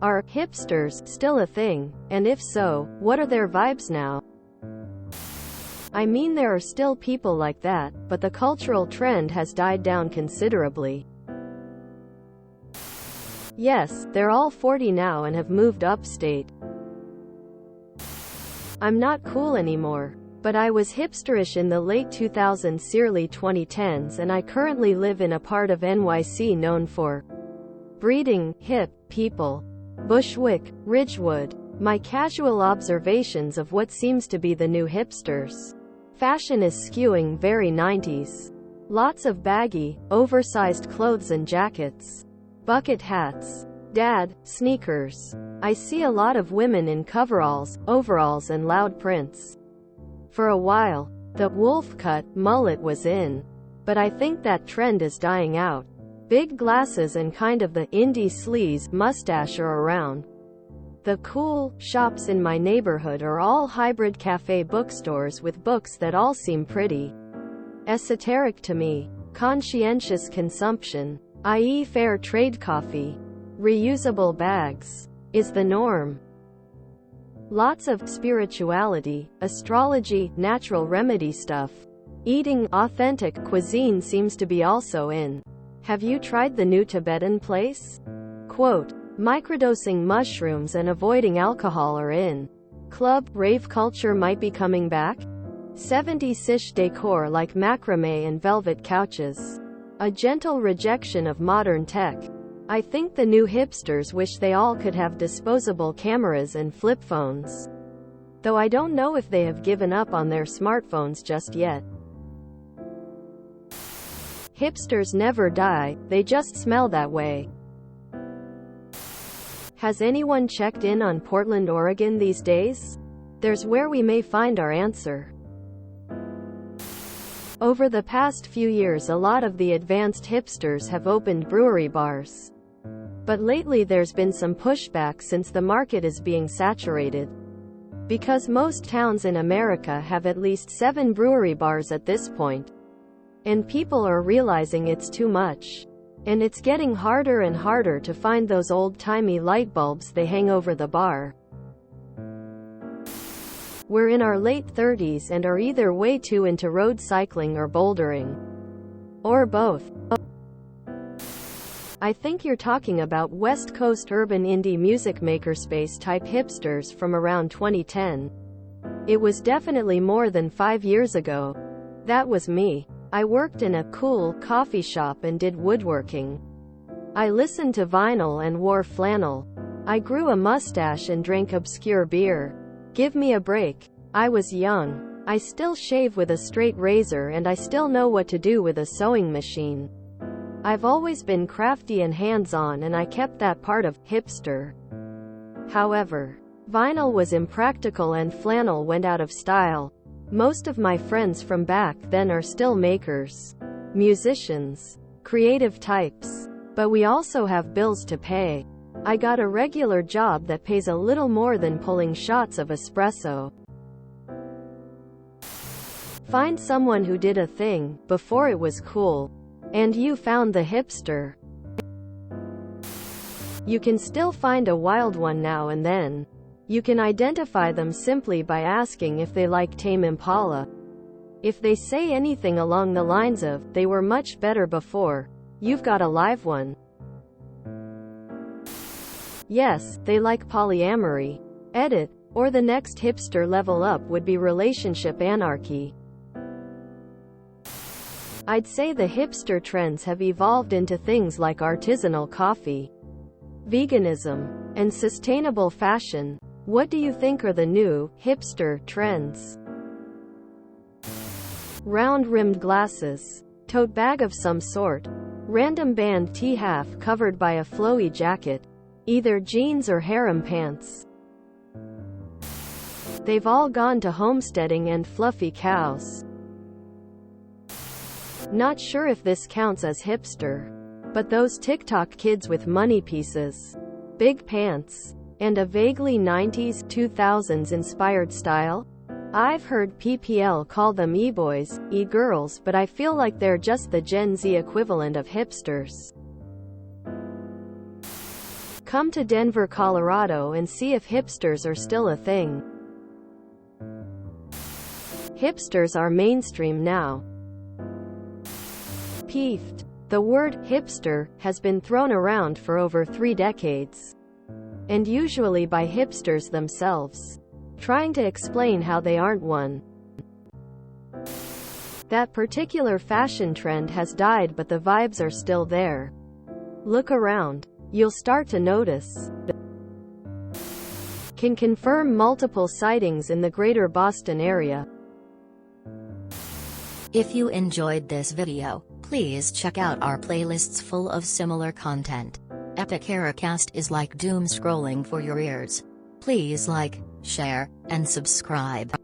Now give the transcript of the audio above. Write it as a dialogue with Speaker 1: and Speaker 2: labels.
Speaker 1: Are hipsters still a thing? And if so, what are their vibes now? I mean, there are still people like that, but the cultural trend has died down considerably. Yes, they're all 40 now and have moved upstate. I'm not cool anymore. But I was hipsterish in the late 2000s, early 2010s, and I currently live in a part of NYC known for breeding hip people. Bushwick, Ridgewood. My casual observations of what seems to be the new hipsters. Fashion is skewing very 90s. Lots of baggy, oversized clothes and jackets. Bucket hats. Dad, sneakers. I see a lot of women in coveralls, overalls and loud prints. For a while, the wolf cut mullet was in. But I think that trend is dying out. Big glasses and kind of the indie sleaze mustache are around. The cool shops in my neighborhood are all hybrid cafe bookstores with books that all seem pretty esoteric to me. Conscientious consumption, i.e. fair trade coffee, reusable bags, is the norm. Lots of spirituality, astrology, natural remedy stuff. Eating authentic cuisine seems to be also in. Have you tried the new Tibetan place? Quote, microdosing mushrooms and avoiding alcohol are in. Club, rave culture might be coming back? 70s-ish decor like macrame and velvet couches. A gentle rejection of modern tech. I think the new hipsters wish they all could have disposable cameras and flip phones. Though I don't know if they have given up on their smartphones just yet. Hipsters never die, they just smell that way. Has anyone checked in on Portland, Oregon these days? There's where we may find our answer. Over the past few years, a lot of the advanced hipsters have opened brewery bars. But lately there's been some pushback since the market is being saturated. Because most towns in America have at least 7 brewery bars at this point. And people are realizing it's too much. And it's getting harder and harder to find those old-timey light bulbs they hang over the bar. We're in our late 30s and are either way too into road cycling or bouldering. Or both. I think you're talking about West Coast urban indie music makerspace type hipsters from around 2010. It was definitely more than 5 years ago. That was me. I worked in a cool coffee shop and did woodworking. I listened to vinyl and wore flannel. I grew a mustache and drank obscure beer. Give me a break. I was young. I still shave with a straight razor and I still know what to do with a sewing machine. I've always been crafty and hands-on and I kept that part of hipster. However, vinyl was impractical and flannel went out of style. Most of my friends from back then are still makers, musicians, creative types. But we also have bills to pay. I got a regular job that pays a little more than pulling shots of espresso. Find someone who did a thing before it was cool. And you found the hipster. You can still find a wild one now and then. You can identify them simply by asking if they like Tame Impala. If they say anything along the lines of, they were much better before, you've got a live one. Yes, they like polyamory. Edit. Or the next hipster level up would be relationship anarchy. I'd say the hipster trends have evolved into things like artisanal coffee, veganism, and sustainable fashion. What do you think are the new, hipster, trends? Round-rimmed glasses. Tote bag of some sort. Random band tee half covered by a flowy jacket. Either jeans or harem pants. They've all gone to homesteading and fluffy cows. Not sure if this counts as hipster. But those TikTok kids with money pieces, big pants, and a vaguely 90s, 2000s inspired style? I've heard PPL call them e-boys, e-girls, but I feel like they're just the Gen Z equivalent of hipsters. Come to Denver, Colorado and see if hipsters are still a thing. Hipsters are mainstream now. Peeved. The word hipster has been thrown around for over 3 decades. And usually by hipsters themselves, trying to explain how they aren't one. That particular fashion trend has died, but the vibes are still there. Look around. You'll start to notice. Can confirm multiple sightings in the greater Boston area.
Speaker 2: If you enjoyed this video, please check out our playlists full of similar content. Epic Ericast is like doom scrolling for your ears. Please like, share, and subscribe.